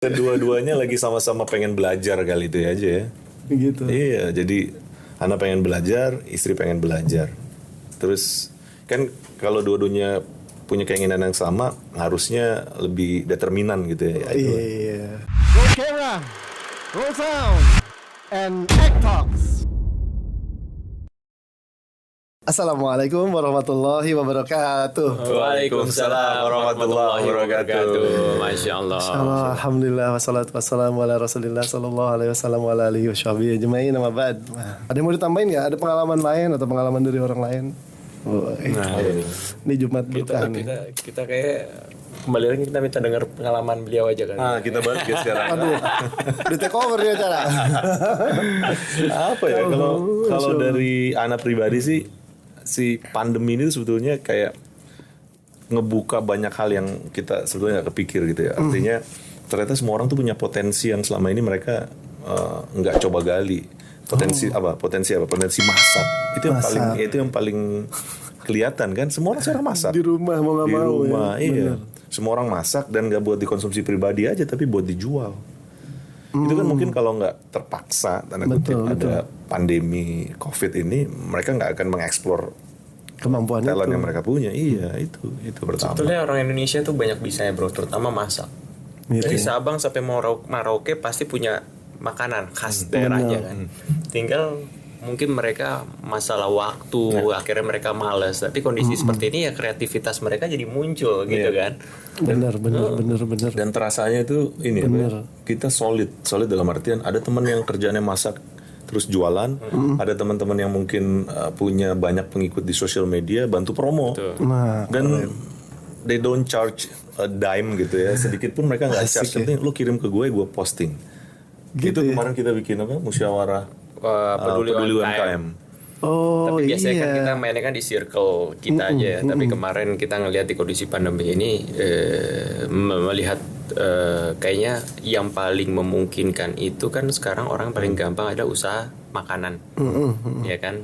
Kedua-duanya lagi sama-sama pengen belajar kali itu aja ya. Gitu. Iya, jadi anak pengen belajar, istri pengen belajar. Terus kan kalau dua-duanya punya keinginan yang sama, harusnya lebih determinan gitu ya. Itu. Iya. Roll camera, roll sound, and act talks. Assalamualaikum warahmatullahi wabarakatuh. Waalaikumsalam warahmatullahi wabarakatuh. Masya Allah. Alhamdulillah wassalatu wassalamu ala rasulillah sallallahu alaihi wasallam wa ala alihi washabihi ajma'in amma ba'd. Ada yang mau ditambahin nggak? Ada pengalaman lain atau pengalaman dari orang lain? Ini Jumat berkah nih. Kita kayak kembali lagi kita minta dengar pengalaman beliau aja kan. Kita balik ya sekarang. Aduh, di take over ya cara. Apa ya kalau dari anak pribadi sih, si pandemi ini sebetulnya kayak ngebuka banyak hal yang kita sebetulnya nggak kepikir gitu ya. Artinya ternyata semua orang tuh punya potensi yang selama ini mereka nggak coba gali. Potensi masak. Itu yang paling kelihatan kan. Semua orang sekarang masak. Di rumah mau nggak mau. Di rumah, ya. iya. Semua orang masak dan nggak buat dikonsumsi pribadi aja, tapi buat dijual. Itu kan mungkin kalau nggak terpaksa tanda kutip ada pandemi COVID ini, mereka nggak akan mengeksplor Kemampuan talent itu. yang mereka punya. Iya, itu pertama. Sebetulnya orang Indonesia tuh banyak bisanya bro, terutama masak. Gitu. Dari Sabang sampai Merauke pasti punya makanan khas daerahnya kan. Tinggal mungkin mereka masalah waktu, akhirnya mereka malas. Tapi kondisi seperti ini ya kreativitas mereka jadi muncul gitu kan. Benar. Dan terasanya itu ini apa, kita solid dalam artian ada teman yang kerjanya masak terus jualan, ada teman-teman yang mungkin punya banyak pengikut di sosial media bantu promo. Nah, Dan they don't charge a dime gitu ya, sedikit pun mereka nggak charge. Penting lu kirim ke gue posting. Gitu itu ya? kemarin kita bikin apa, musyawarah Peduli UMKM. Oh, Tapi biasanya kan iya. kita mainnya kan di circle kita aja ya. Tapi kemarin kita ngelihat di kondisi pandemi ini melihat kayaknya yang paling memungkinkan itu kan sekarang orang paling gampang ada usaha makanan, ya kan.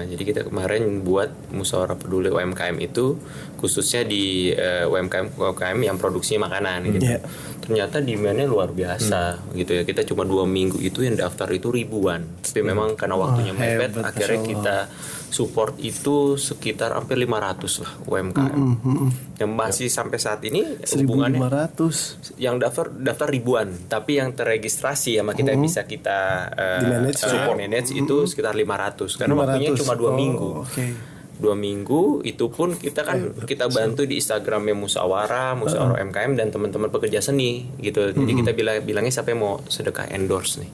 Jadi kita kemarin buat musyawarah peduli UMKM itu khususnya di UMKM yang produksinya makanan gitu. Yeah. Ternyata demand-nya luar biasa gitu ya. Kita cuma 2 minggu itu yang daftar itu ribuan. Tapi memang karena waktunya mepet, hebat, akhirnya Masya kita support itu sekitar hampir 500 lah UMKM. Yang masih sampai saat ini hubungannya 1.500 yang daftar ribuan, tapi yang terregistrasi sama kita bisa kita manage itu sekitar 500 karena waktunya cuma 2 minggu. Okay. 2 minggu itu pun kita kan kita bantu di Instagramnya musyawarah UMKM dan teman-teman pekerja seni gitu. Jadi kita bilangnya siapa yang mau sedekah endorse nih.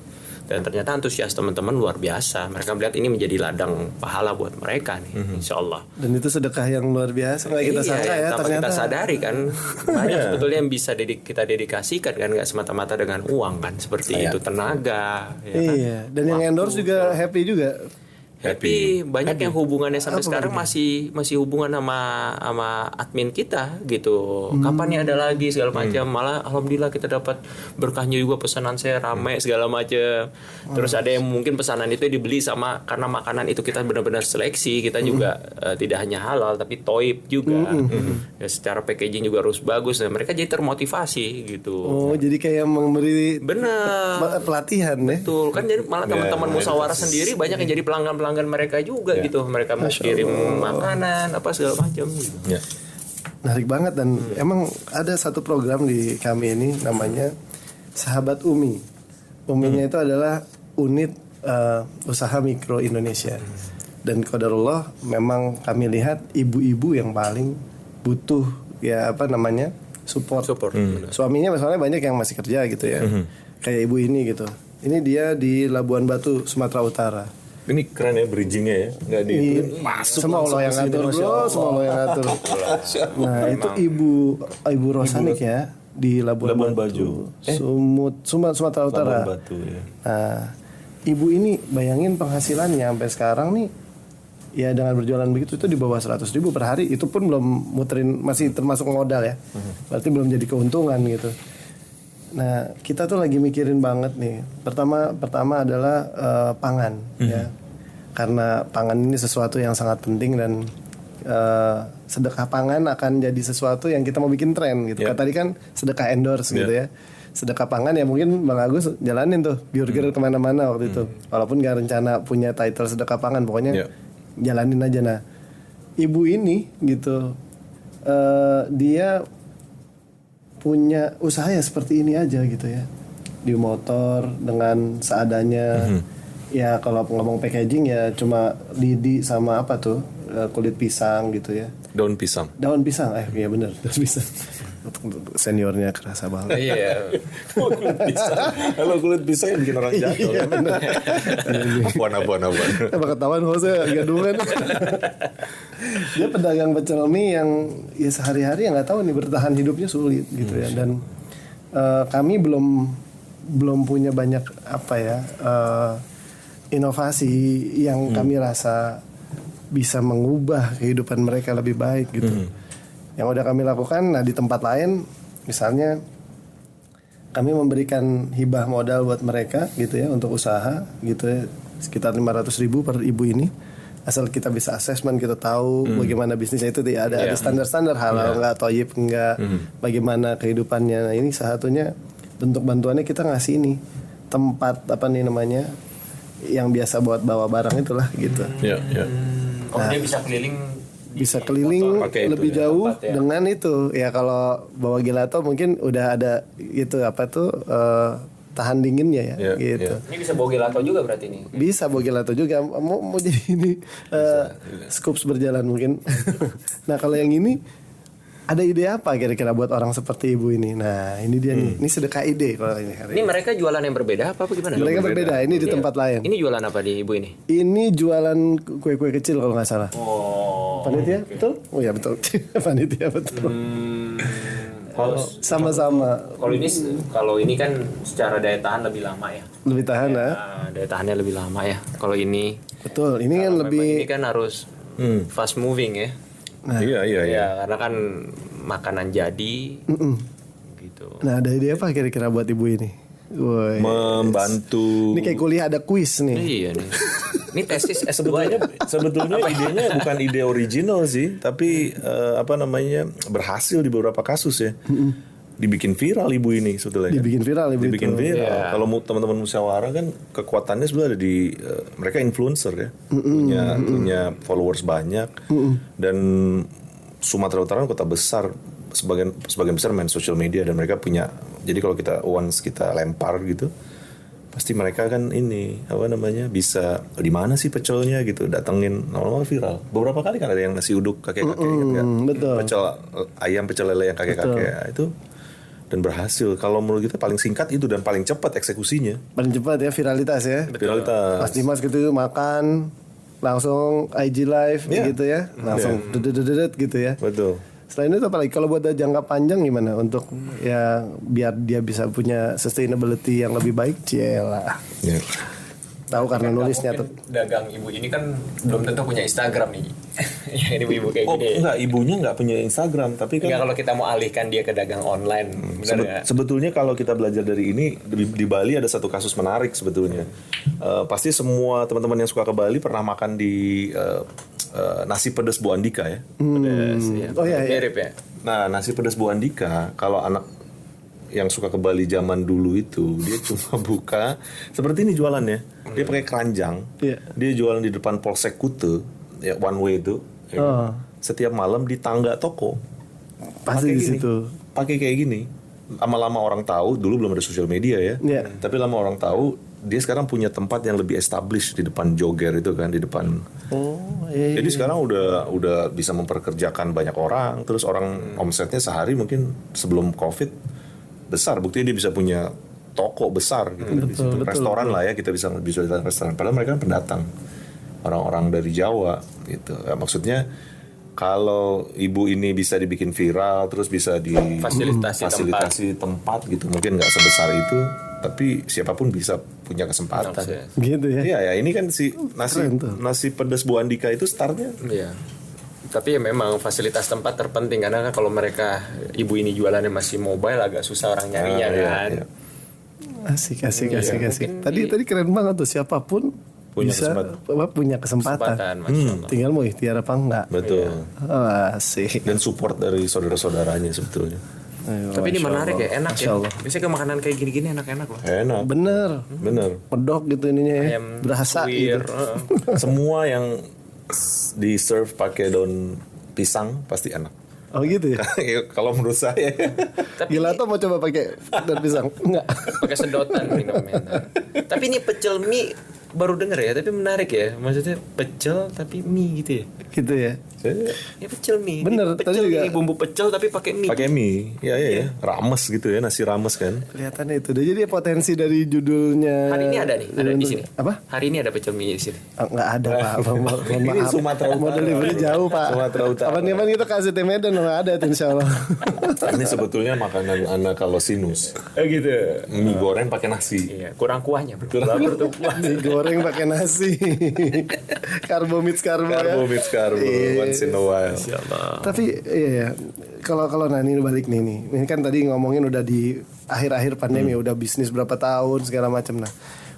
Dan ternyata antusias teman-teman luar biasa. Mereka melihat ini menjadi ladang pahala buat mereka nih, insya Allah. Dan itu sedekah yang luar biasa. Nggak kita sangka ya tanpa ternyata. kita sadari kan banyak sebetulnya yang bisa kita dedikasikan kan, nggak semata-mata dengan uang kan, seperti itu tenaga. Ya kan? Iya. Dan yang endorse juga happy juga. Tapi banyak yang hubungannya sampai sekarang masih hubungan sama admin kita gitu. Kapan nih ada lagi segala macam. Malah alhamdulillah kita dapat berkahnya juga, pesanan saya ramai segala macam. Terus ada yang mungkin pesanan itu dibeli sama karena makanan itu kita benar-benar seleksi. Kita juga tidak hanya halal tapi toib juga. Ya, secara packaging juga harus bagus. Dan mereka jadi termotivasi gitu. Oh, jadi kayak memberi Benar. pelatihan ya. Betul kan, jadi malah teman-teman musyawarah sendiri banyak yang jadi pelanggan mereka juga gitu. Mereka mau kirim makanan apa segala macam gitu. Ya. Menarik banget. Dan emang ada satu program di kami ini namanya Sahabat Umi. Uminya itu adalah unit usaha mikro Indonesia. Dan qadarullah memang kami lihat ibu-ibu yang paling butuh ya support. Suaminya misalnya banyak yang masih kerja gitu ya. Kayak ibu ini gitu. Ini dia di Labuan Batu, Sumatera Utara. Ini keren ya bridgingnya ya, nggak di masuk Semua Allah yang ngatur bro, semua Allah yang ngatur. Nah itu ibu Rosanik ya di Labuan Batu, Sumatera Utara. Labuan Batu ya. Nah ibu ini bayangin penghasilannya sampai sekarang nih, ya dengan berjualan begitu itu di bawah 100.000 per hari. Itu pun belum muterin, masih termasuk modal ya. Berarti belum jadi keuntungan gitu. Nah kita tuh lagi mikirin banget nih. Pertama adalah pangan ya. Karena pangan ini sesuatu yang sangat penting dan sedekah pangan akan jadi sesuatu yang kita mau bikin tren gitu. Tadi kan sedekah endorse gitu ya. sedekah pangan ya mungkin Bang Agus jalanin tuh burger kemana-mana waktu itu. Walaupun gak rencana punya title sedekah pangan, pokoknya jalanin aja. Nah, ibu ini gitu, dia punya usaha ya seperti ini aja gitu ya, di motor dengan seadanya. Ya kalau ngomong packaging ya cuma lidi sama apa tuh, kulit pisang gitu ya. Daun pisang. Iya bener, daun pisang. Seniornya kerasa banget. Iya. Kalau kulit pisang yang bikin orang jatuh. Abuan. Apa ketahuan Jose gadungan. Dia pedagang pecel mie yang ya sehari-hari yang nggak tahu nih bertahan hidupnya sulit gitu ya. Dan kami belum punya banyak inovasi yang kami rasa bisa mengubah kehidupan mereka lebih baik gitu. Yang udah kami lakukan, nah di tempat lain, misalnya kami memberikan hibah modal buat mereka gitu ya untuk usaha gitu ya, sekitar 500.000 per ibu ini. Asal kita bisa assessment, kita tahu bagaimana bisnisnya itu, ada standar-standar halal nggak, toyib nggak, bagaimana kehidupannya. Nah ini salah satunya bentuk bantuannya kita ngasih ini tempat yang biasa buat bawa barang itulah gitu. Dia bisa keliling lebih itu, jauh tempat, ya. dengan itu ya. Kalau bawa gelato mungkin udah ada gitu tahan dinginnya ya gitu. Ini bisa bawa gelato juga berarti ini. Bisa bawa gelato juga, mau jadi ini scoops berjalan mungkin. Nah kalau yang ini ada ide apa kira-kira buat orang seperti ibu ini? Nah ini dia nih, ini sedekah ide kalau ini hari ini. Mereka jualan yang berbeda apa gimana? Mereka berbeda. Ini di tempat lain. Ini jualan apa di ibu ini? Ini jualan kue-kue kecil kalau nggak salah. Panitia, betul? Oh ya betul. Panitia betul. Sama-sama. Kalau ini kan secara daya tahan lebih lama ya. Lebih tahan ya. Daya tahannya lebih lama ya. Kalau ini. Betul. Ini kan lebih. Ini kan harus fast moving ya. Nah, iya. Karena kan makanan jadi. Gitu. Nah ada ide apa kira-kira buat ibu ini? Woy. Membantu. Ini kayak kuliah ada kuis nih. Iya nih. Ini tesis S2 ya. Sebetulnya idenya bukan ide original sih, tapi berhasil di beberapa kasus ya. Dibikin viral ibu ini sebetulnya. Dibikin viral. Yeah. Kalau teman-teman musyawarah kan kekuatannya sebenarnya ada di mereka influencer ya, punya followers banyak, dan Sumatera Utara kan kota besar, sebagian besar main social media, dan mereka punya. Jadi kalau kita lempar gitu, pasti mereka kan bisa di mana sih pecelnya gitu, datengin, normal viral. Beberapa kali kan ada yang nasi uduk kakek-kakek kan, betul. Pecel ayam, pecel lele yang kakek-kakek itu, dan berhasil. Kalau menurut kita paling singkat itu dan paling cepat eksekusinya. Paling cepat ya, viralitas ya. Viralitas. Mas Dimas gitu makan langsung IG live gitu ya, langsung dedet gitu ya. Betul. Selain itu apalagi kalau buat jangka panjang gimana untuk ya biar dia bisa punya sustainability yang lebih baik, cielah. Yeah. Tahu karena nulisnya tuh. Dagang ibu ini kan belum tentu punya Instagram nih. Ya ini ibu kayak gini. Enggak, ibunya enggak punya Instagram, tapi kan kalau kita mau alihkan dia ke dagang online, sebetulnya kalau kita belajar dari ini di Bali ada satu kasus menarik sebetulnya. Pasti semua teman-teman yang suka ke Bali pernah makan di nasi pedas Bu Andika ya. Pedas, ya. Oh iya. Mirip ya. Nah, nasi pedas Bu Andika, kalau anak yang suka ke Bali zaman dulu itu, dia cuma buka seperti ini jualannya. Dia pakai keranjang. Dia jualan di depan Polsek Kute, ya one way itu. Ya. Setiap malam di tangga toko. Pasti di situ. Pakai kayak gini. Lama-lama orang tahu, dulu belum ada sosial media ya. Tapi lama orang tahu, dia sekarang punya tempat yang lebih established di depan Joger itu kan, di depan. Jadi sekarang udah bisa memperkerjakan banyak orang. Terus orang omsetnya sehari mungkin sebelum Covid besar. Buktinya dia bisa punya toko besar gitu. Betul. Restoran lah ya, kita bisa restoran. Padahal mereka kan pendatang, orang-orang dari Jawa gitu. Ya, maksudnya kalau ibu ini bisa dibikin viral, terus bisa fasilitasi tempat gitu, mungkin nggak sebesar itu, tapi siapapun bisa punya kesempatan. Gitu ya. Iya ya, ini kan si nasi pedas Bu Andika itu startnya. Iya. Tapi ya memang fasilitas tempat terpenting, karena kan kalau mereka ibu ini jualannya masih mobile agak susah orang nyarinya kan. Iya. Asik. Tadi keren banget tuh, siapapun punya kesempatan. Tinggal mau ikhtiar apa enggak. Betul. Asik. Dan support dari saudara-saudaranya sebetulnya. Tapi ini menarik ya, enak Masya ya. Allah. Biasanya ke makanan kayak gini-gini enak-enak loh. Enak. Bener. Pedok gitu ininya ya. Ayam Berasa suwir, gitu. Semua yang di serve pakai daun pisang pasti enak. Oh gitu ya. Kalau menurut saya. Tapi Gelato mau coba pakai daun pisang? Enggak. pakai sedotan minumnya. Tapi ini pecel mie baru denger ya, tapi menarik ya. Maksudnya pecel tapi mie gitu ya. Gitu ya. Ya pecel mie. Bener, Pecel tadi juga- mie, bumbu pecel tapi pakai mie. Pakai mie. Ya. Rames gitu ya, nasi rames kan. Kelihatannya itu. Jadi potensi dari judulnya. Hari ini ada nih, ada di sini. Apa? Hari ini ada pecel mie di sini. Enggak ada Pak. Mohon Ini maaf. Sumatera Utara. Mau delivery jauh Pak. Sumatera Utara. Kapan-kapan kita kasih tim Medan nggak ada tuh, insya Allah. Ini sebetulnya makanan anak kalau sinus. Gitu. Mie goreng pakai nasi. Iya, kurang kuahnya. Bro. Mie goreng pakai nasi. Karbo mix karbo ya. Karbo mix karbo once in a while. Tapi iya ya. Kalau Nani balik nih. Ini kan tadi ngomongin udah di akhir-akhir pandemi, udah bisnis berapa tahun segala macam. Nah,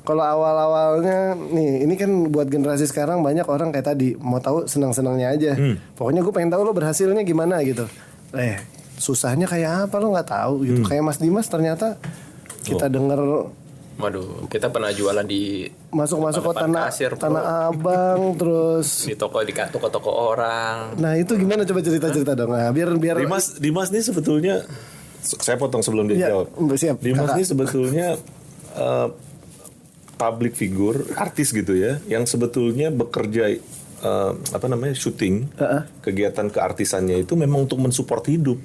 kalau awal-awalnya nih, ini kan buat generasi sekarang banyak orang kayak tadi mau tahu senang-senangnya aja. Pokoknya gue pengen tahu lo berhasilnya gimana gitu. Susahnya kayak apa lo nggak tahu gitu. Kayak Mas Dimas ternyata kita denger Waduh, kita pernah jualan di masuk-masuk ke depan kasir, bro. Tanah Abang terus. di toko-toko orang. Nah itu gimana coba cerita-cerita dong. Nah, biar Dimas nih sebetulnya, saya potong sebelum dia ya, jawab. siap. Dimas Kakak. nih sebetulnya public figure, artis gitu ya, yang sebetulnya bekerja syuting, kegiatan keartisannya itu memang untuk mensupport hidup.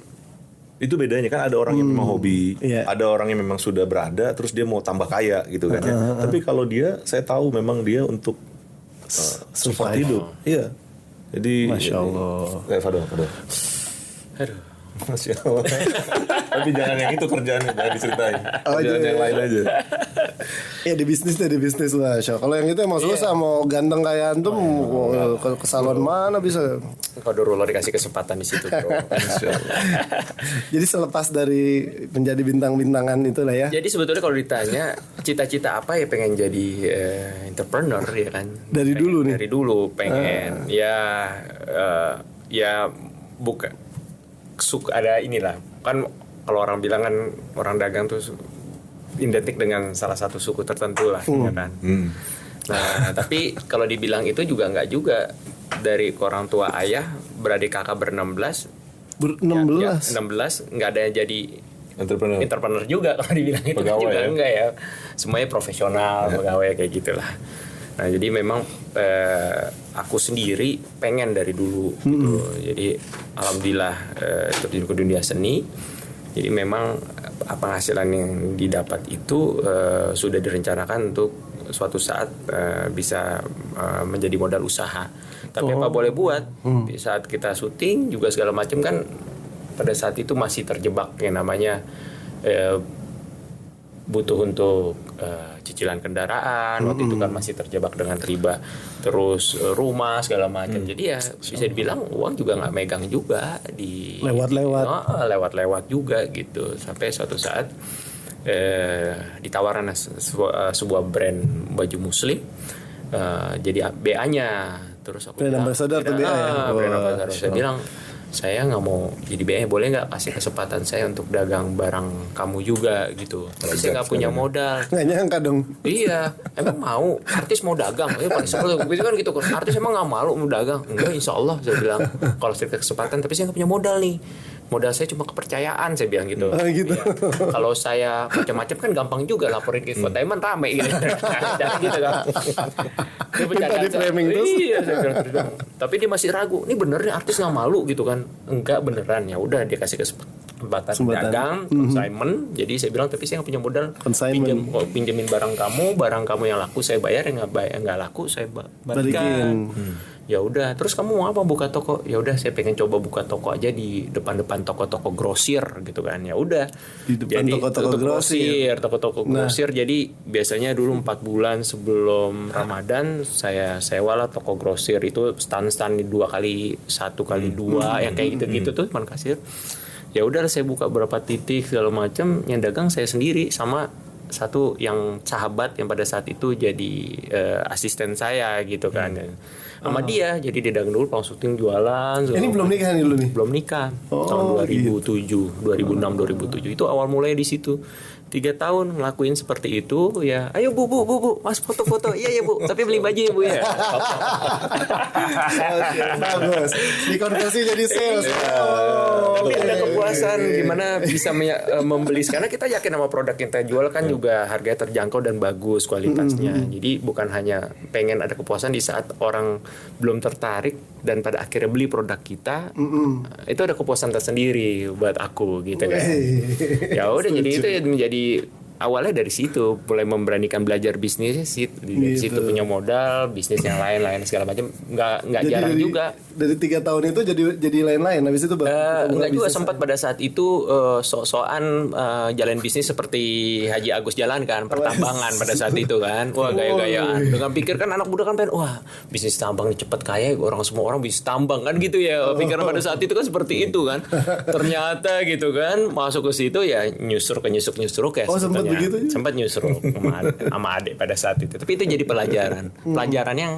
Itu bedanya kan, ada orang yang memang hobi, ada orang yang memang sudah berada, terus dia mau tambah kaya gitu kan ya. Tapi kalau dia, saya tahu memang dia untuk support hidup. Iya. Jadi, Masya Allah. Fado. Aduh. Masya Allah. Tapi jangan yang itu kerjaannya, jangan diceritain. Oh, Jangan iya. yang lain aja. Ya di bisnis lah. Kalau yang itu emang susah, mau ganteng kayak antum mau ke salon mana bisa. Waduh, Rulo dikasih kesempatan di situ, bro. Jadi selepas dari menjadi bintang-bintangan itulah ya. Jadi sebetulnya kalau ditanya cita-cita apa ya, pengen jadi entrepreneur ya kan. Dari dulu nih. Dari dulu pengen ya buka suka ada inilah kan, kalau orang bilang kan orang dagang tuh identik dengan salah satu suku tertentu lah ya kan. Nah tapi kalau dibilang itu juga nggak juga, dari orang tua ayah beradik kakak ber-16 16. 16 nggak ada yang jadi entrepreneur juga kalau dibilang itu Pegawai juga ya? enggak ya, semuanya profesional pegawai kayak gitulah. Nah jadi memang aku sendiri pengen dari dulu gitu. Jadi alhamdulillah terjun ke dunia seni. Jadi memang penghasilan yang didapat itu sudah direncanakan untuk suatu saat bisa menjadi modal usaha. Tapi apa boleh buat di saat kita syuting juga segala macam kan, pada saat itu masih terjebak yang namanya butuh untuk cicilan kendaraan. Waktu itu kan masih terjebak dengan riba, terus rumah segala macam. Jadi ya bisa dibilang uang juga nggak megang juga di lewat-lewat juga gitu, sampai suatu saat ditawaran sebuah brand baju muslim jadi BA-nya. Terus aku Brand ambassador tuh BA ya? Brand ambassador. Saya bilang, saya nggak mau jadi BA, boleh nggak kasih kesempatan saya untuk dagang barang kamu juga gitu. Tapi saya nggak punya modal. Nggak nyangka dong. Iya, emang mau artis mau dagang? Paling sebel kan gitu. Artis emang nggak malu mau dagang? Enggak, insya Allah saya bilang. Kalau saya kesempatan, tapi saya nggak punya modal nih. Modal saya cuma kepercayaan, saya bilang gitu. Gitu. Ya. Kalau saya macam-macam kan gampang juga laporin ke infotainment rame gitu. Jangan gitu kan. Dia Minta di framing terus. Iya, saya bilang. Tapi dia masih ragu. Ini bener nih artis nggak malu gitu kan? Enggak, beneran. Ya udah, dia kasih kesempatan dagang, consignment. Jadi saya bilang, tapi saya nggak punya modal. Pinjemin barang kamu yang laku saya bayar, yang nggak laku saya balikin. Ya udah, terus kamu mau apa, buka toko? Ya udah, saya pengen coba buka toko aja di depan-depan toko-toko grosir gitu kan. Ya udah. Di depan toko-toko grosir. Toko-toko grosir. Jadi biasanya dulu 4 bulan sebelum Ramadan saya sewalah toko grosir itu, stand-stand 2x1 kali 2 yang kayak gitu-gitu tuh depan kasir. Ya udah, saya buka berapa titik segala macam, yang dagang saya sendiri sama satu yang sahabat yang pada saat itu jadi asisten saya gitu kan. Sama dia, jadi dia dagang dulu, langsung syuting jualan. Ini belum nikah nih dulu nih? Belum nikah. Tahun 2007, 2006, 2007 itu awal mulai di situ. 3 tahun ngelakuin seperti itu ya. Ayo bu, mas foto-foto. Iya ya bu, tapi beli baju ya bu ya. Oke, bagus. Dikonversi jadi sales. Tapi ada kepuasan gimana bisa membeli, karena kita yakin sama produk yang kita jual kan juga harganya terjangkau dan bagus kualitasnya. Jadi bukan hanya pengen ada kepuasan di saat orang belum tertarik dan pada akhirnya beli produk kita. Itu ada kepuasan tersendiri buat aku gitu kan. Ya udah, jadi itu menjadi awalnya dari situ, mulai memberanikan belajar bisnis sih, dari situ punya modal bisnis yang lain-lain segala macam, nggak jarang juga. Dari 3 tahun itu jadi lain-lain, habis itu nggak juga sempat pada saat itu sok-sokan jalan bisnis seperti Haji Agus jalan kan, pertambangan pada saat itu kan, wah gaya-gayaan dengan pikir kan anak muda kan pengen wah bisnis tambang nih cepet kaya, semua orang bisnis tambang kan gitu ya, pikiran pada saat itu kan seperti itu kan. Ternyata gitu kan masuk ke situ ya nyusruk kayak sempat nyusruk sama adik pada saat itu. Tapi itu jadi pelajaran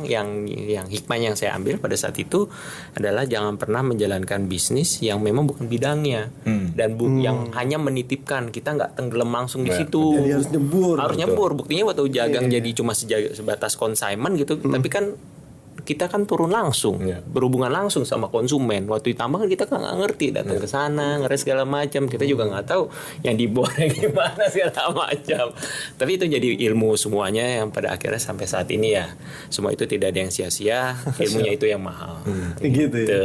yang hikmah yang saya ambil pada saat itu adalah jangan pernah menjalankan bisnis yang memang bukan bidangnya dan yang hanya menitipkan, kita nggak tenggelam langsung di situ. Jadi harus nyebur. Buktinya waktu jagang jadi cuma sebatas consignment gitu, tapi kan kita kan turun langsung, berhubungan langsung sama konsumen. Waktu di tambang kan kita kan nggak ngerti, datang ke sana, ngeres segala macam. Kita juga nggak tahu yang diboreng gimana segala macam. Tapi itu jadi ilmu semuanya yang pada akhirnya sampai saat ini ya, semua itu tidak ada yang sia-sia. Ilmunya itu yang mahal. Gitu ya.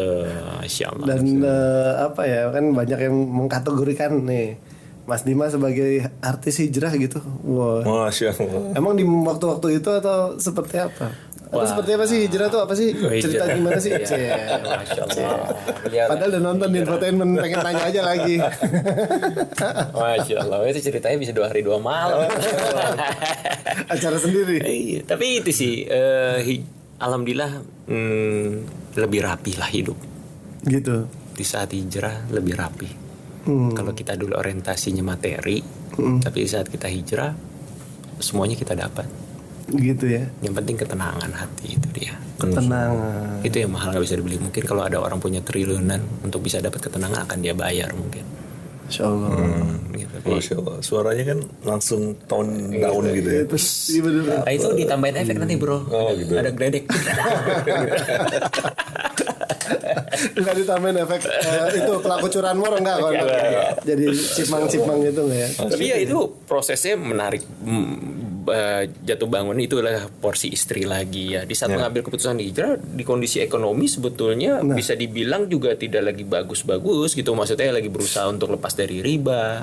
Masya Allah. Dan apa ya, kan banyak yang mengkategorikan nih Mas Dimas sebagai artis hijrah gitu. Wah. Masya Allah. Emang di waktu-waktu itu atau seperti apa? Atau seperti apa sih hijrah tuh, apa sih? Cerita gimana sih? Masya Allah. Padahal udah nonton di infotainment, pengen tanya aja lagi. Masya Allah, itu ceritanya bisa 2 hari 2 malam. Acara sendiri. Iya, tapi itu sih alhamdulillah lebih rapi lah hidup. Gitu. Di saat hijrah lebih rapi. Kalau kita dulu orientasinya materi, tapi di saat kita hijrah semuanya kita dapat. Gitu ya. Yang penting ketenangan hati, itu dia. Ketenangan. Itu yang mahal, gak bisa dibeli. Mungkin kalau ada orang punya triliunan, untuk bisa dapat ketenangan akan dia bayar mungkin. Masya Allah. Gitu. Masya Allah. Suaranya kan langsung tone down gitu ya. Terus bener. Itu ditambahin efek nanti bro. Gitu. Ada gledek. Enggak ditambahin efek itu pelaku curanmor enggak kan? Jadi cipang-cipang gitu enggak ya? Tapi ya itu prosesnya menarik. Jatuh bangun itu adalah porsi istri lagi ya. Di saat mengambil keputusan hijrah di kondisi ekonomi sebetulnya bisa dibilang juga tidak lagi bagus-bagus gitu. Maksudnya lagi berusaha untuk lepas dari riba.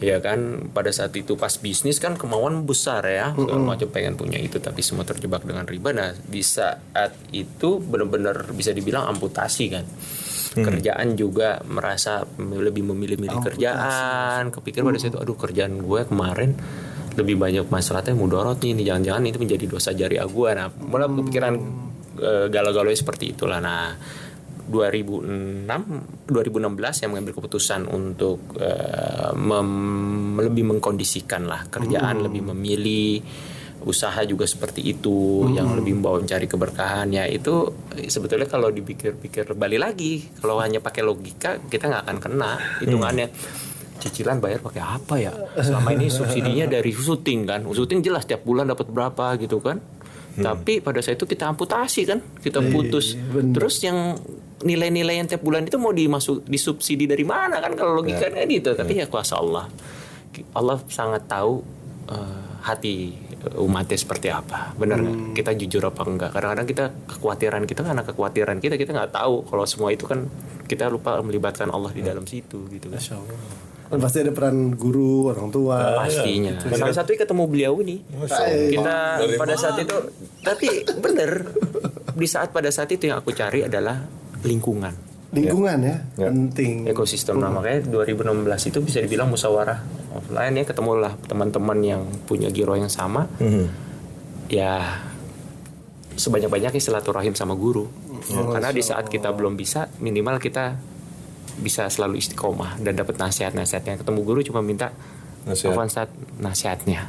Ya kan, pada saat itu pas bisnis kan kemauan besar ya. Segala macam pengen punya itu, tapi semua terjebak dengan riba. Nah, di saat itu benar-benar bisa dibilang amputasi kan. Kerjaan juga merasa lebih memilih-milih kerjaan. Kepikir pada saat itu, aduh kerjaan gue kemarin lebih banyak masalahnya mudorot nih, jangan-jangan itu menjadi dosa jariah gue. Nah, mulai kepikiran galau-galau seperti itulah. Nah, 2016 yang mengambil keputusan untuk lebih mengkondisikan lah kerjaan, lebih memilih usaha juga seperti itu, yang lebih membawa mencari keberkahan. Ya itu sebetulnya kalau dipikir-pikir balik lagi, kalau hanya pakai logika kita nggak akan kena hitungannya. Cicilan bayar pakai apa ya? Selama ini subsidinya dari syuting kan. Syuting jelas tiap bulan dapat berapa gitu kan. Tapi pada saat itu kita amputasi kan, kita putus. Terus yang nilai-nilai yang tiap bulan itu mau disubsidi dari mana kan kalau logikanya gitu. Tapi ya kuasa Allah. Allah sangat tahu hati umatnya seperti apa. Benar nggak? Kita jujur apa enggak? Kadang-kadang kita kekhawatiran kita karena kekhawatiran kita nggak tahu kalau semua itu kan kita lupa melibatkan Allah di dalam situ gitu kan. Masya Allah. Kan pasti ada peran guru, orang tua. Pastinya. Salah satunya ketemu beliau ini. Kita pada saat itu, tapi bener pada saat itu yang aku cari adalah lingkungan. Lingkungan ya, penting. Ekosistem. Nah, makanya 2016 itu bisa dibilang musyawarah offline ya, ketemulah teman-teman yang punya giro yang sama. Ya sebanyak-banyaknya silaturahim sama guru. Karena di saat kita belum bisa, minimal kita bisa selalu istiqomah dan dapat nasihat-nasihatnya. Ketemu guru cuma minta Nasihat. nasihatnya.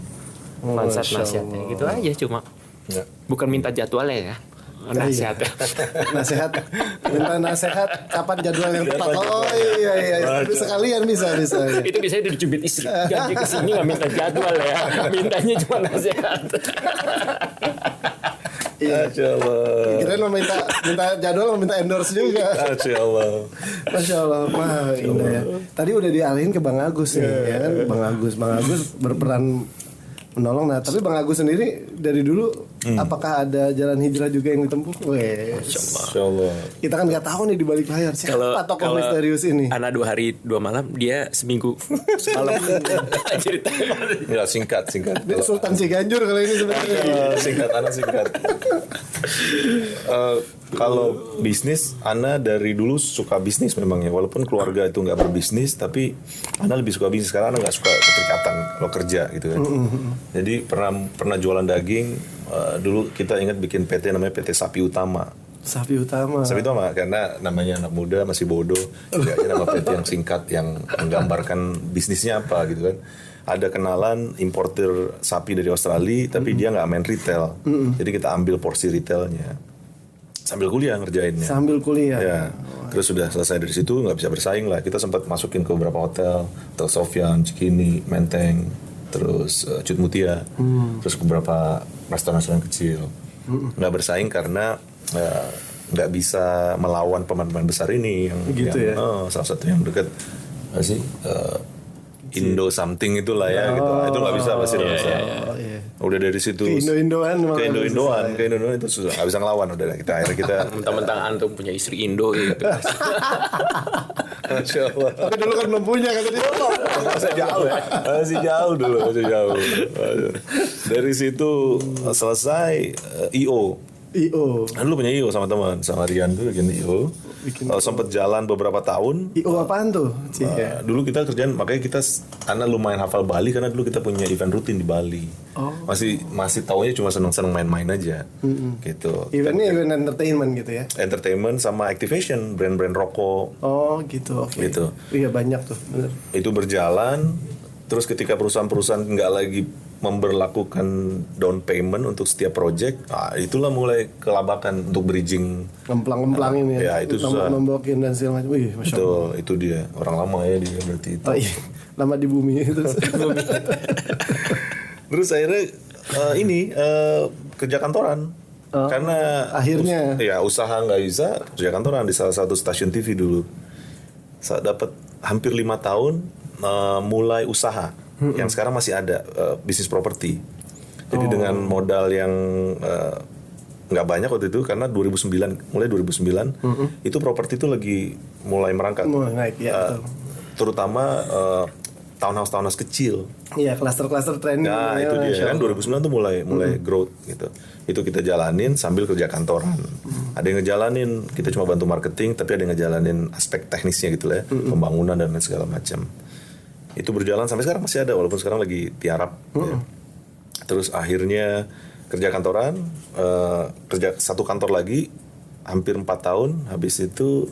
Oh, Konsep Masya nasihatnya Allah. gitu aja cuma. Ya. Bukan minta jadwalnya ya. Nasihatnya. Nasihat, minta nasihat kapan jadwal yang tepat. Oh iya. Sekalian bisa. Itu biasanya udah dicubit istri. Ganti ke sini nggak minta jadwal ya. Mintanya cuma nasihat. Iya. Masya Allah. Kirain minta jadwal, minta endorse juga. Masya Allah. Masya Allah, wah indah ya. Tadi udah dialihin ke Bang Agus nih, ya kan? Bang Agus berperan menolong. Nah, tapi Bang Agus sendiri dari dulu, apakah ada jalan hijrah juga yang ditempuh? Weh, Masya Allah. kita kan nggak tahu nih di balik layar siapa tokoh misterius ini. Anak 2 hari 2 malam, dia seminggu semalam cerita. Ya singkat. Sultan Ciganjur kalau ini sebenarnya. Singkat. Kalau bisnis, Ana dari dulu suka bisnis memang ya. Walaupun keluarga itu nggak berbisnis, tapi Ana lebih suka bisnis karena Ana nggak suka keterikatan kalau kerja gitu kan. Jadi pernah jualan daging. Dulu kita ingat bikin PT namanya PT Sapi Utama. Sapi Utama Karena namanya anak muda masih bodoh. Kayaknya nama PT yang singkat yang menggambarkan bisnisnya apa gitu kan. Ada kenalan importer sapi dari Australia, tapi dia nggak main retail. Jadi kita ambil porsi retailnya. Sambil kuliah ngerjainnya. Ya. Terus sudah selesai dari situ nggak bisa bersaing lah. Kita sempat masukin ke beberapa hotel Sofyan, Cikini, Menteng, terus Cut Mutia, terus ke beberapa restoran-restoran kecil. Nggak bersaing karena nggak bisa melawan pemain-pemain besar ini yang Gitu ya? salah satu yang dekat sih Indo something itulah ya gitu. Itu nggak bisa pasti nggak bisa. iya. Udah dari situ Ke Indo-Indoan malah ke Indo-Indoan itu sudah nggak bisa ngelawan udah akhirnya Mentang-mentang antum punya istri Indo gitu. Masya Allah. Tapi dulu kan belum punya kan tadi. Masih jauh ya. Masih jauh. Dari situ selesai IO. Kan lu punya IO sama teman, sama Rian tuh bikin IO. Sempet jalan beberapa tahun. IO apaan tuh? Dulu kita kerjaan, makanya Ana lumayan hafal Bali karena dulu kita punya event rutin di Bali. Masih taunya cuma seneng-seneng main-main aja. Gitu. Eventnya event entertainment gitu ya? Entertainment sama activation, brand-brand rokok. Oh gitu, oke. Gitu. Iya banyak tuh, bener. Itu berjalan, terus ketika perusahaan-perusahaan nggak lagi memberlakukan down payment untuk setiap project, itulah mulai kelabakan untuk bridging. Ngemplang-ngemplangin ya. Ya, itu susah. Nombokin dan segala macam. Wih, Masya Allah. Itu dia, orang lama ya dia berarti itu. Oh iya, lama di bumi itu. Terus akhirnya kerja kantoran. Karena akhirnya usaha nggak bisa, kerja kantoran di salah satu stasiun TV dulu. Saya dapat hampir 5 tahun mulai usaha. Yang sekarang masih ada bisnis properti. Jadi dengan modal yang nggak banyak waktu itu karena mulai 2009 itu properti itu lagi mulai merangkak. Mulai naik ya. Terutama townhouse kecil. Iya, klaster-klaster trending. Nah, itu dia kan 2009 tuh mulai growth gitu. Itu kita jalanin sambil kerja kantoran. Ada yang ngejalanin, kita cuma bantu marketing, tapi ada yang ngejalanin aspek teknisnya gitu lah ya, pembangunan dan lain segala macam. Itu berjalan sampai sekarang masih ada walaupun sekarang lagi tiarap. Ya. Terus akhirnya kerja kantoran, kerja satu kantor lagi hampir 4 tahun. Habis itu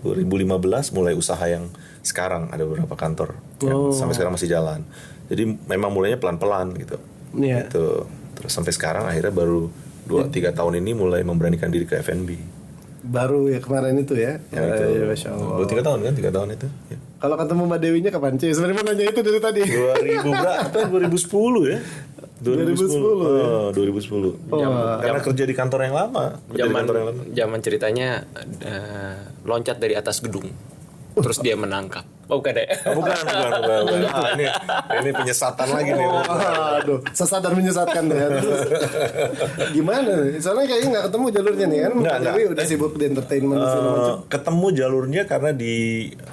2015 mulai usaha yang sekarang ada beberapa kantor yang sampai sekarang masih jalan. Jadi memang mulainya pelan-pelan gitu. Iya. Gitu. Terus sampai sekarang akhirnya baru 2-3 tahun ini mulai memberanikan diri ke F&B. Baru ya kemarin itu ya. Itu. Masya Allah. 2-3 tahun kan, 3 tahun itu. Ya. Kalau ketemu Mbak Dewinya kapan sih? Sebenarnya mau nanya itu dari tadi. 2000 berapa? 2010 ya? 2010 2010. Karena kerja di kantor yang lama. Zaman ceritanya loncat dari atas gedung. Terus dia menangkap. Oh, bukan deh. Bukan. Ini penyesatan lagi nih. Aduh, sesat dan menyesatkan ya. Gimana nih? Soalnya kayaknya nggak ketemu jalurnya nih kan. Mbak Dewi udah sibuk di entertainment segala macam. Ketemu jalurnya karena di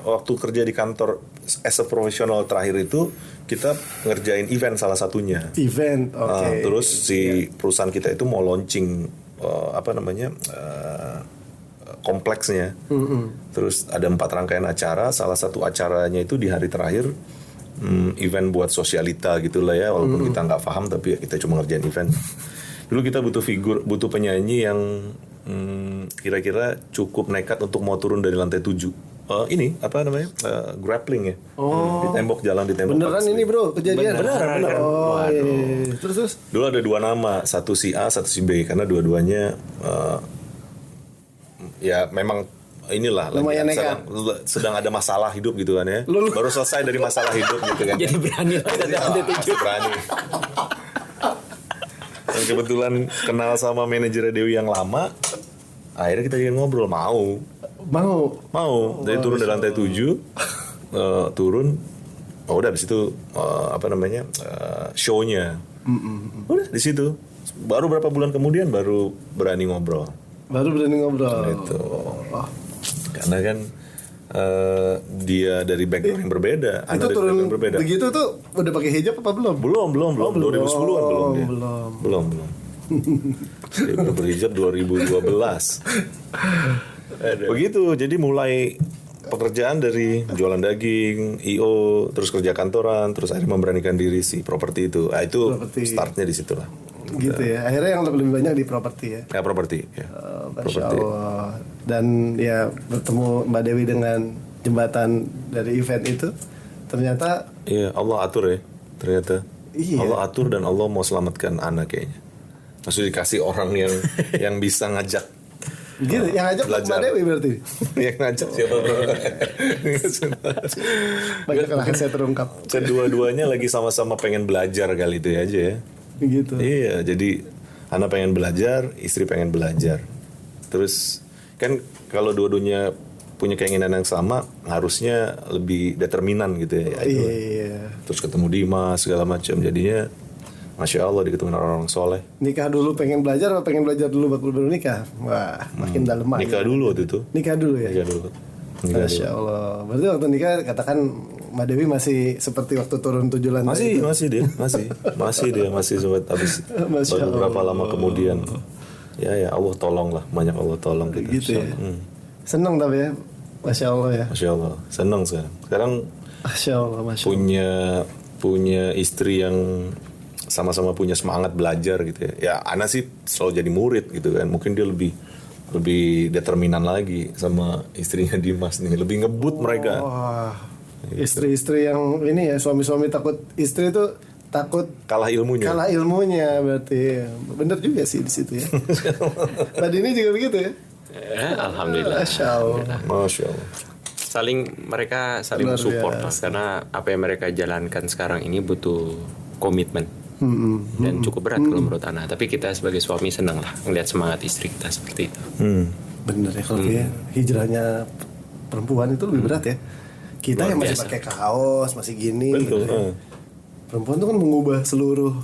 waktu kerja di kantor as a profesional terakhir itu kita ngerjain event salah satunya. Event, oke. Terus si perusahaan kita itu mau launching kompleksnya. Terus ada 4 rangkaian acara. Salah satu acaranya itu di hari terakhir event buat sosialita gitulah ya. Walaupun kita nggak paham tapi kita cuma ngerjain event. Dulu kita butuh penyanyi yang kira-kira cukup nekat untuk mau turun dari lantai 7 ini apa namanya grappling ya. Di tembok jalan di tembok. Beneran ini bro kejadian? Beneran. Oh iya. Terus. Dulu ada 2 nama, satu si A, satu si B, karena dua-duanya ya memang inilah lumayan lagi sedang ada masalah hidup gitu kan ya. Baru selesai dari masalah hidup gitu kan. Jadi berani lah Masih berani. Dan kebetulan kenal sama manajernya Dewi yang lama, akhirnya kita jadi ngobrol mau. Dari turun dari lantai 7 turun. Oh udah habis itu show-nya. Udah di situ. Baru berapa bulan kemudian baru berani ngobrol. Gitu. Karena kan dia dari background yang berbeda. Itu turun berbeda. Begitu tuh udah pakai hijab apa belum? Belum. 2010-an belum dia. Belum. Dia udah berhijab 2012. Begitu. Jadi mulai pekerjaan dari jualan daging, IO, terus kerja kantoran, terus akhirnya memberanikan diri si properti itu. Itu startnya di situ lah. Gitu ya. Akhirnya yang lebih banyak di properti ya. Ya properti. Ya. Masya Allah. Dan ya bertemu Mbak Dewi dengan jembatan dari event itu, ternyata. Iya Allah atur ya. Ternyata. Iya. Allah atur dan Allah mau selamatkan anak kayaknya. Maksudnya dikasih orang yang bisa ngajak. Gitu. Yang ngajak Mbak Dewi berarti. Yang ngajak siapa bro? Banyak rahasia terungkap. Kedua-duanya lagi sama-sama pengen belajar kali itu aja ya. Gitu. Iya, jadi anak pengen belajar, istri pengen belajar. Terus kan kalau dua-duanya punya keinginan yang sama, harusnya lebih determinan gitu ya. Iya. Terus ketemu Dimas segala macam, jadinya Masya Allah diketemuin orang-orang soleh. Nikah dulu pengen belajar atau pengen belajar dulu baru nikah? Wah, makin dalam aja. Nikah dulu waktu itu. Nikah dulu ya? Nikah dulu. Masya Allah. Berarti waktu nikah katakan Mbak Dewi masih seperti waktu turun 7 lantai. Masih dia sempat habis beberapa lama kemudian. Ya Allah tolong lah, banyak Allah tolong kita. Gitu ya. Senang tapi ya. Masya Allah ya. Masya Allah, senang sekarang. Sekarang Masya Allah. punya istri yang sama-sama punya semangat belajar gitu ya. Ya Ana sih selalu jadi murid gitu kan. Mungkin dia lebih determinan lagi sama istrinya Dimas nih, lebih ngebut mereka. Wah, istri-istri yang ini ya, suami-suami takut istri itu takut kalah ilmunya berarti. Bener juga sih di situ ya. Tadi ini juga begitu ya. Alhamdulillah. Masya Allah. Mereka saling support lah, karena apa yang mereka jalankan sekarang ini butuh komitmen. Dan cukup berat kalau menurut Ana. Tapi kita sebagai suami senang lah melihat semangat istri kita seperti itu. Bener ya, kalau hijrahnya perempuan itu lebih berat ya. Kita yang masih pakai kaos, masih gini. Betul. Gitu ya. Perempuan itu kan mengubah seluruh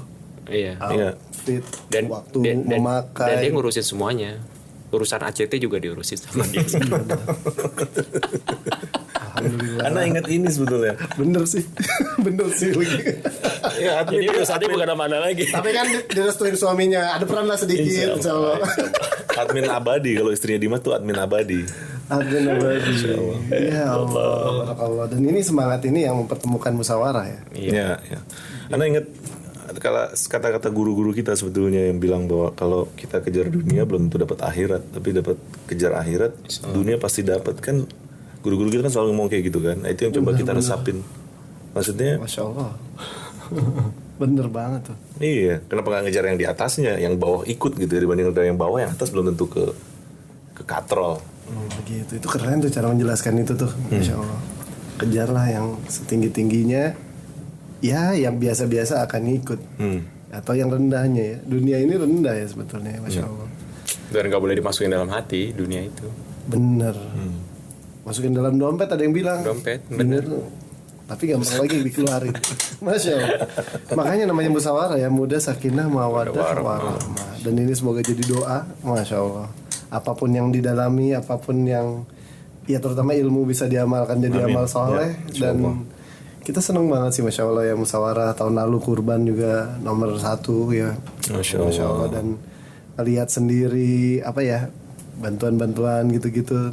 outfit, dan waktu memakai. Dan dia ngurusin semuanya. Urusan ACT juga diurusin sama dia. Alhamdulillah. Ana ingat ini sebetulnya. Bener sih. Ya, jadi urusannya bukan sama Ana lagi. Tapi kan direstuin suaminya, ada peran lah sedikit. Insya Allah. Admin abadi, kalau istrinya Dimas tuh admin abadi. Admin abadi. Ya Allah. Dan ini semangat ini yang mempertemukan musyawarah ya. Iya. Ana ingat kalau kata-kata guru-guru kita sebetulnya yang bilang bahwa kalau kita kejar dunia belum tentu dapat akhirat, tapi dapat kejar akhirat, dunia pasti dapat. Kan guru-guru kita kan selalu ngomong kayak gitu kan. Nah, itu yang coba kita resapin. Maksudnya Masya Allah. Bener banget tuh. Iya, kenapa nggak ngejar yang di atasnya, yang bawah ikut gitu dibanding yang bawah, yang atas belum tentu ke katrol. Begitu, itu keren tuh cara menjelaskan itu tuh. Masya Allah. Kejarlah yang setinggi-tingginya. Ya, yang biasa-biasa akan ikut. Atau yang rendahnya ya. Dunia ini rendah ya sebetulnya, Masya Allah. Dan nggak boleh dimasukin dalam hati dunia itu. Bener. Masukin dalam dompet ada yang bilang. Dompet, bener. Tapi gampang lagi dikeluarin. Masya Allah. Makanya namanya musyawarah ya, mudah, sakinah, mawaddah, warahmah. Dan ini semoga jadi doa, Masya Allah. Apapun yang didalami, apapun yang ya terutama ilmu bisa diamalkan jadi amal soleh. Ya, dan kita senang banget sih, Masya Allah ya, musyawarah. Tahun lalu kurban juga nomor 1 ya. Masya Allah. Dan lihat sendiri apa ya, bantuan-bantuan gitu-gitu.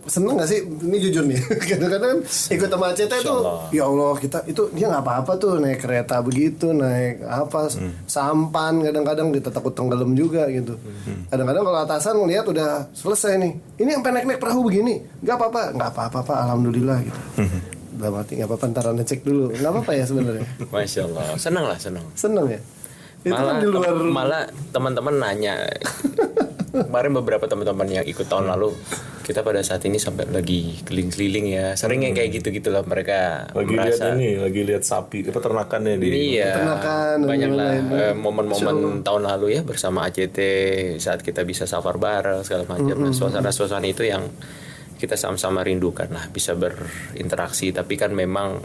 seneng gak sih? Ini jujur nih. Kadang-kadang ikut sama ACT tuh, ya Allah kita itu dia nggak apa-apa tuh naik kereta begitu, naik apa sampan, kadang-kadang kita takut tenggelam juga gitu. Kadang-kadang kalau atasan ngelihat udah selesai nih, ini sampai naik perahu begini, nggak apa-apa Pak, alhamdulillah gitu. Dalam arti nggak apa-apa, ntar cek dulu, nggak apa-apa ya sebenarnya. Masya Allah, seneng Ya. Itu malah, kan di luar. malah teman-teman nanya kemarin beberapa teman-teman yang ikut tahun lalu, kita pada saat ini sampai lagi keliling-keliling ya, sering yang kayak gitu lah mereka lagi lihat sapi peternakannya di peternakan, banyak lah lain-lain. momen-momen tahun lalu ya bersama ACT saat kita bisa safar bareng segala macam. Nah, suasana-suasana itu yang kita sama-sama rindukan lah, bisa berinteraksi. Tapi kan memang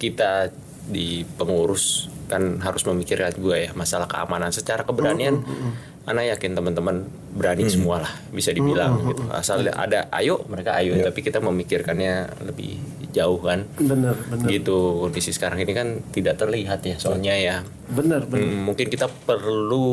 kita di pengurus kan harus memikirkan juga ya masalah keamanan. Secara keberanian Ana yakin teman-teman berani semua lah bisa dibilang gitu. Asal ada mereka ayo, tapi kita memikirkannya lebih jauh kan. Bener. Gitu, kondisi sekarang ini kan tidak terlihat ya soalnya ya. Bener. Mungkin kita perlu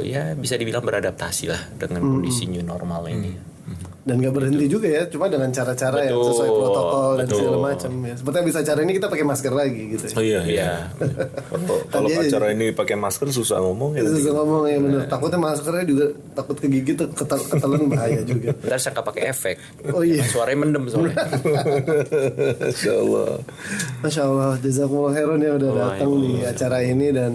ya bisa dibilang beradaptasi lah dengan kondisi new normal ini. Dan gak berhenti juga ya, cuma dengan cara-cara yang sesuai protokol dan segala macam ya. Seperti yang bisa cara ini kita pakai masker lagi gitu. Oh iya. Kalau acara ini pakai masker susah ngomong ya. Susah ngomong ya benar. Takutnya maskernya juga takut kegigit, ketelan bahaya juga. Ntar sangka pakai efek. Oh iya. Suaranya mendem soalnya. Masya Allah, jazakumullah khairan ya udah datang di acara ini, dan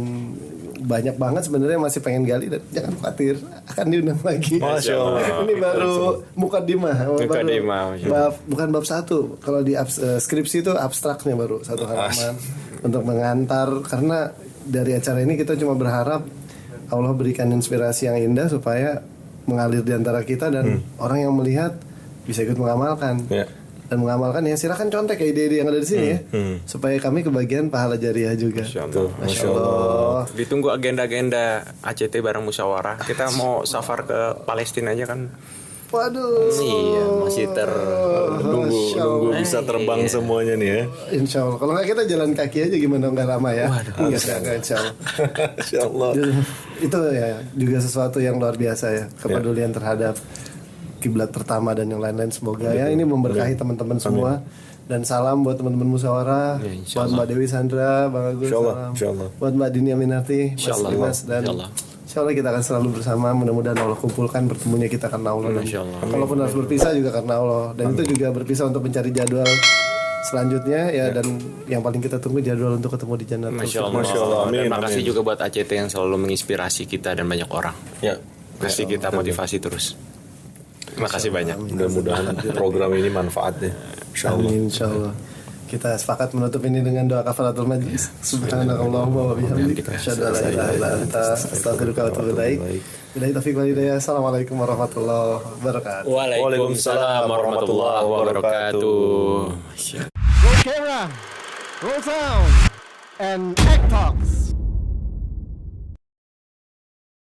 banyak banget sebenarnya masih pengen gali, dan jangan khawatir akan diundang lagi. Masya Allah. Ini baru mukadimah. Bukan bab 1. Kalau di skripsi itu abstraknya baru 1 halaman untuk mengantar, karena dari acara ini kita cuma berharap Allah berikan inspirasi yang indah supaya mengalir di antara kita dan orang yang melihat bisa ikut mengamalkan. Dan mengamalkan ya silakan contek ya ide-ide yang ada di sini ya, supaya kami kebagian pahala jariah juga. Masya Allah. Ditunggu agenda-agenda ACT bareng musyawarah. Kita mau safar ke Palestina aja kan. Waduh. Iya, masih nunggu bisa terbang semuanya nih ya. Insya Allah. Kalau nggak kita jalan kaki aja gimana, nggak lama ya. Enggak insya Allah. Insya Allah. Itu ya juga sesuatu yang luar biasa ya, kepedulian terhadap kiblat pertama dan yang lain-lain. Semoga ya ini memberkahi teman-teman semua. Dan salam buat teman-teman musyawarah, buat Mbak Dewi Sandra, Bang Agus, salam buat Mbak Dini Aminarti, Mas Dimas, dan insya Allah kita akan selalu bersama. Mudah-mudahan Allah kumpulkan, bertemunya kita karena Allah. Kalaupun harus berpisah juga karena Allah. Dan itu juga berpisah untuk mencari jadwal selanjutnya ya. Dan yang paling kita tunggu jadwal untuk ketemu di Jannah. Masya Allah. Dan makasih juga buat ACT yang selalu menginspirasi kita dan banyak orang. Kasih kita motivasi terus. Terima kasih banyak. Mudah-mudahan program ini manfaatnya. Amin, insyaallah. Kita sepakat menutup ini dengan doa kafaratul majlis. Subhanakallahumma wa bihamdika asyhadu an la ilaha illa anta astaghfiruka wa atubu ilaik. Billahi taufiq wal hidayah. Assalamualaikum warahmatullahi wabarakatuh. Waalaikumsalam warahmatullahi wabarakatuh. Roll camera, roll sound, and act talks.